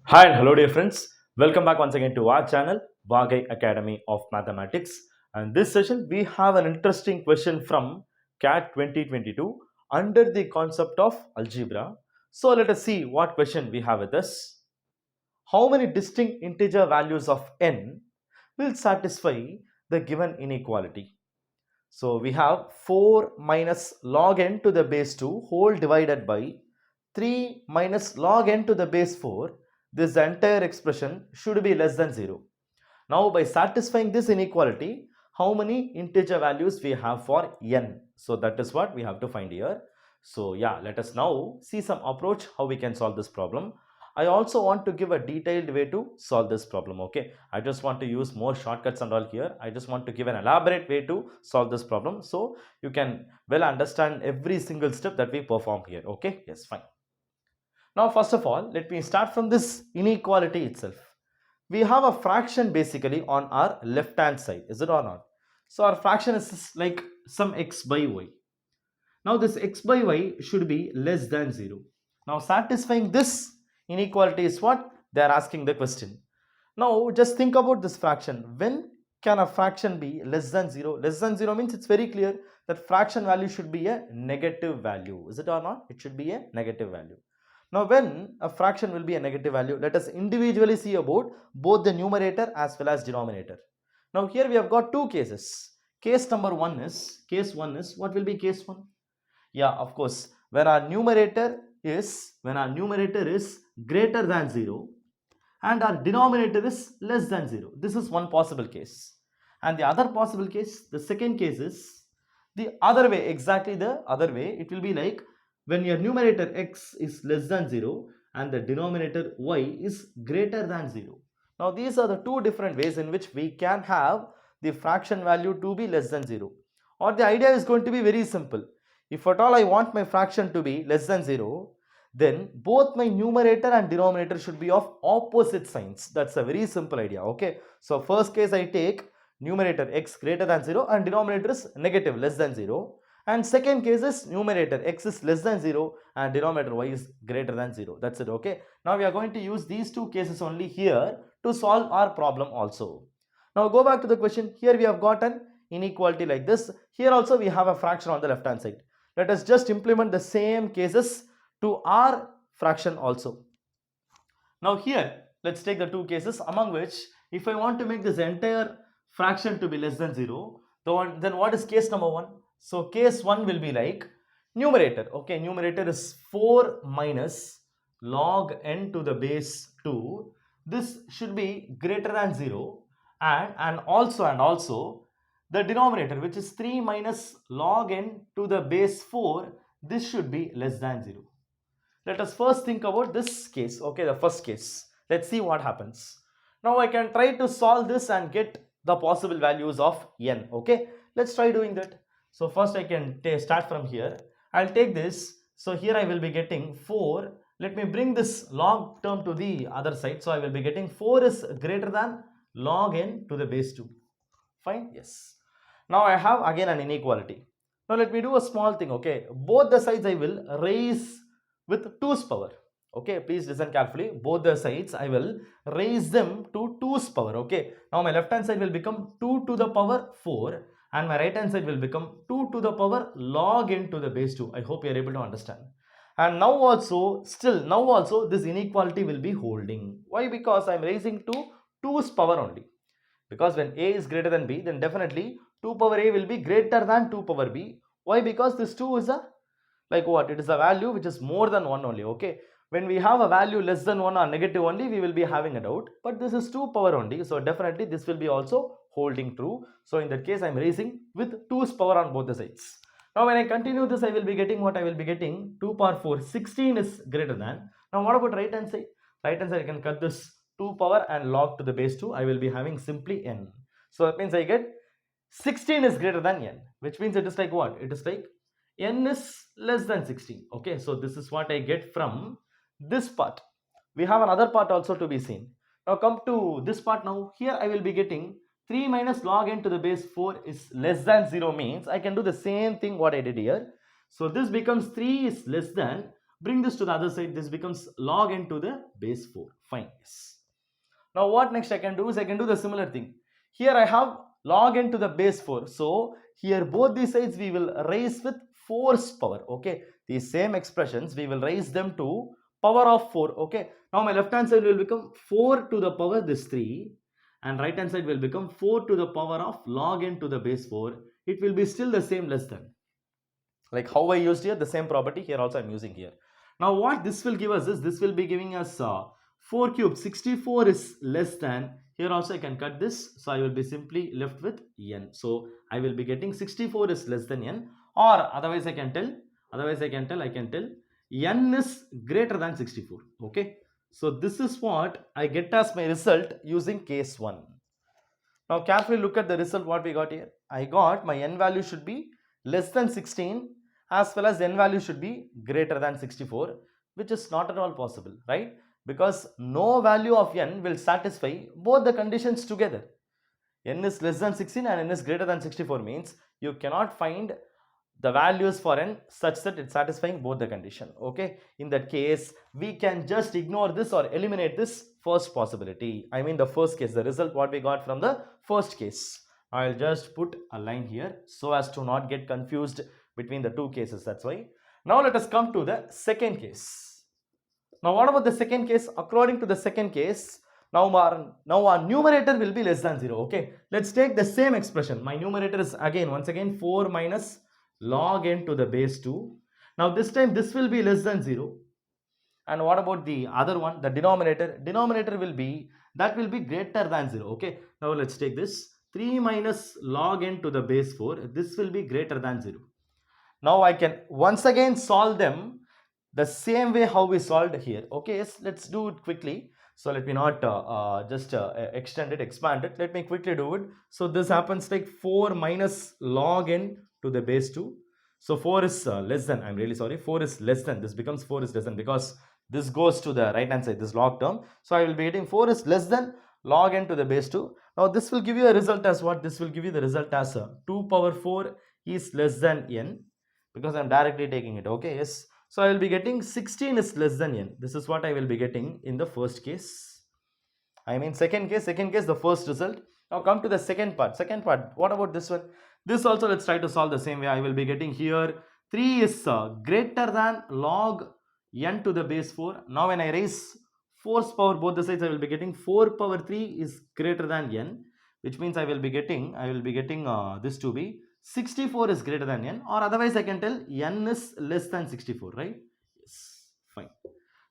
Hi and hello dear friends. Welcome back once again to our channel Vagai Academy of Mathematics. And this session we have an interesting question from CAT 2022 under the concept of algebra. So let us see what question we have with us. How many distinct integer values of n will satisfy the given inequality? So we have 4 minus log n to the base 2 whole divided by 3 minus log n to the base 4. This entire expression should be less than 0. Now by satisfying this inequality, how many integer values we have for n? So that is what we have to find here. So yeah, let us now see some approach how we can solve this problem. I also want to give a detailed way to solve this problem. Okay, I just want to use more shortcuts and all here. I just want to give an elaborate way to solve this problem so you can well understand every single step that we perform here. Okay, yes, fine. Now first of all, let me start from this inequality itself. We have a fraction basically on our left hand side, is it or not? So our fraction is like some x by y. Now this x by y should be less than 0. Now satisfying this inequality is what they are asking the question. Now just think about this fraction. When can a fraction be less than 0? Less than 0 means it's very clear that fraction value should be a negative value. Is it or not? It should be a negative value. Now when a fraction will be a negative value, let us individually see about both the numerator as well as denominator. Now here we have got two cases. Case number 1 is, what will be case 1? Yeah, of course, when our numerator is greater than 0 and our denominator is less than 0. This is one possible case. And the other possible case, the second case is the other way, exactly the other way. It will be like when your numerator x is less than 0 and the denominator y is greater than 0. Now these are the two different ways in which we can have the fraction value to be less than 0. Or the idea is going to be very simple. If at all I want my fraction to be less than 0, then both my numerator and denominator should be of opposite signs. That's a very simple idea. Okay, so first case I take numerator x greater than 0 and denominator is negative less than 0, and second case is numerator x is less than 0 and denominator y is greater than 0. That's it. Okay, now we are going to use these two cases only here to solve our problem also. Now go back to the question. Here we have got an inequality like this. Here also we have a fraction on the left hand side. Let us just implement the same cases to our fraction also. Now here, let's take the two cases among which if I want to make this entire fraction to be less than 0, then what is case number 1? So case 1 will be like numerator. Okay, numerator is 4 minus log n to the base 2. This should be greater than 0 and also the denominator, which is 3 minus log n to the base 4, this should be less than 0. Let us first think about this case. Okay, the first case. Let's see what happens. Now I can try to solve this and get the possible values of n. Okay, let's try doing that. So first I can start from here. I'll take this. So here I will be getting 4. Let me bring this log term to the other side. So I will be getting 4 is greater than log n to the base 2. Fine? Yes. Now I have again an inequality. Now let me do a small thing. Okay, both the sides I will raise with 2's power. Okay, please listen carefully. Both the sides I will raise them to 2's power. Okay, now my left hand side will become 2 to the power 4 and my right hand side will become 2 to the power log n to the base 2. I hope you are able to understand. And now also this inequality will be holding. Why? Because I am raising to 2's power only. Because when a is greater than b, then definitely 2 power a will be greater than 2 power b. Why? Because this 2 is a, like what? It is a value which is more than 1 only. Okay, when we have a value less than 1 or negative only, we will be having a doubt, but this is 2 power only, so definitely this will be also holding true. So in that case I am raising with 2's power on both the sides. Now when I continue this, I will be getting what? I will be getting 2 power 4, 16 is greater than. Now what about right hand side? Right hand side I can cut this 2 power and log to the base 2. I will be having simply n. So that means I get 16 is greater than n, which means it is like what? It is like n is less than 16. Okay, so this is what I get from this part. We have another part also to be seen. Now come to this part. Now here I will be getting 3 minus log n to the base 4 is less than 0 means I can do the same thing what I did here. So this becomes 3 is less than, Bring this to the other side. This becomes log n to the base 4. Fine. Yes. Now what next I can do is I can do the similar thing. Here I have log n to the base 4. So here both these sides we will raise with force power. Okay. These same expressions we will raise them to power of 4. Okay. Now my left hand side will become 4 to the power this 3. And right hand side will become 4 to the power of log n to the base 4. It will be still the same less than. Like how I used here, the same property here also I am using here. Now what this will give us is, this will be giving us 4 cube 64 is less than, here also I can cut this, so I will be simply left with n. So I will be getting 64 is less than n, or otherwise I can tell n is greater than 64. Okay, so this is what I get as my result using case 1. Now carefully look at the result what we got here. I got my n value should be less than 16 as well as n value should be greater than 64, which is not at all possible, right? Because no value of n will satisfy both the conditions together. N is less than 16 and n is greater than 64 means you cannot find the values for n such that it's satisfying both the condition. Okay, in that case we can just ignore this or eliminate this first possibility. I mean the first case, the result what we got from the first case. I'll just put a line here so as to not get confused between the two cases, that's why. Now let us come to the second case. Now what about the second case? According to the second case, now our numerator will be less than 0. Okay, let's take the same expression. My numerator is once again 4 minus log n to the base 2. Now this time this will be less than 0. And what about the other one, the denominator? Denominator will be greater than 0. Okay, now let's take this 3 minus log n to the base 4. This will be greater than 0. Now I can once again solve them the same way how we solved here. Okay, yes, let's do it quickly. So let me not expand it. Let me quickly do it. So this happens like 4 minus log n to the base 2. So 4 is less than, I'm really sorry, 4 is less than, this becomes 4 is less than because this goes to the right hand side, this log term. So I will be getting 4 is less than log n to the base 2. Now this will give you a result as what? This will give you the result as 2 power 4 is less than n, because I'm directly taking it. Okay, yes. So I will be getting 16 is less than n. This is what I will be getting in the first case. I mean second case, the first result. Now come to the second part. What about this one? This also let's try to solve the same way. I will be getting here 3 is greater than log n to the base 4. Now when I raise force power both the sides, I will be getting 4 power 3 is greater than n, which means I will be getting this to be 64 is greater than n, or otherwise I can tell n is less than 64, right? Yes, fine.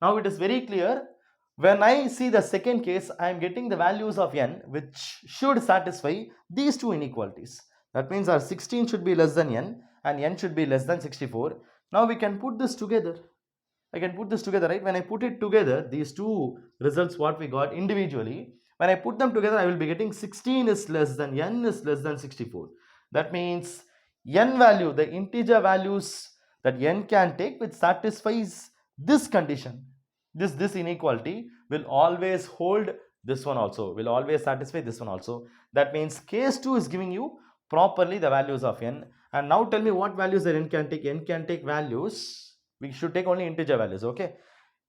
Now it is very clear. When I see the second case, I am getting the values of n which should satisfy these two inequalities. That means our 16 should be less than n and n should be less than 64. Now we can put this together. I can put this together, right? When I put it together, these two results what we got individually, when I put them together, I will be getting 16 is less than n is less than 64. That means n value, the integer values that n can take which satisfies this condition, this inequality will always hold this one also, will always satisfy this one also. That means case 2 is giving you properly the values of n. And now tell me what values that n can take. N can take values, we should take only integer values. Okay,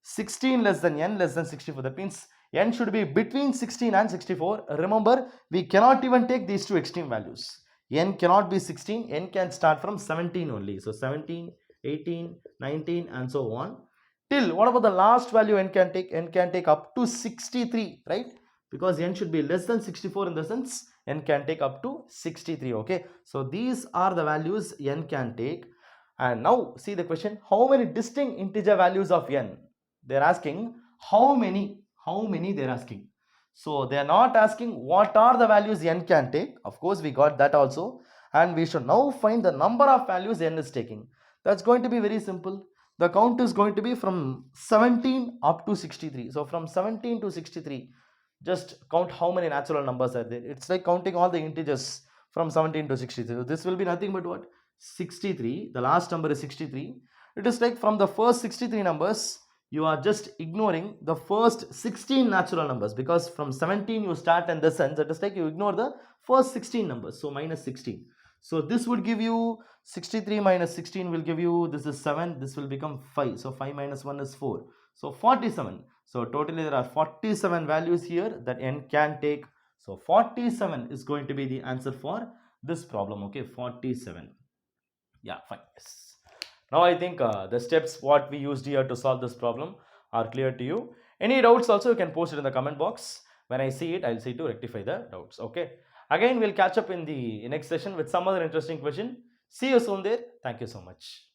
16 less than n less than 64. That means n should be between 16 and 64. Remember, we cannot even take these two extreme values. N cannot be 16, n can start from 17 only. So 17, 18, 19 and so on. Till what about the last value n can take? N can take up to 63, right? Because n should be less than 64 in the sense n can take up to 63. Okay, so these are the values n can take. And now see the question, how many distinct integer values of n? They are asking how many they are asking. So they are not asking what are the values n can take. Of course we got that also, and we should now find the number of values n is taking. That's going to be very simple. The count is going to be from 17 up to 63. So from 17 to 63, just count how many natural numbers are there. It's like counting all the integers from 17 to 63. So this will be nothing but what? 63. The last number is 63. It is like from the first 63 numbers, you are just ignoring the first 16 natural numbers, because from 17 you start in this sense. It is like you ignore the first 16 numbers. So minus 16. So this would give you 63 minus 16 will give you, this is 7, this will become 5. So 5 minus 1 is 4. So 47. So totally there are 47 values here that n can take. So 47 is going to be the answer for this problem. Okay, 47. Yeah, fine. Yes. Now I think the steps what we used here to solve this problem are clear to you. Any doubts also you can post it in the comment box. When I see it, I'll see to rectify the doubts. Okay. Again, we'll catch up in the next session with some other interesting question. See you soon there. Thank you so much.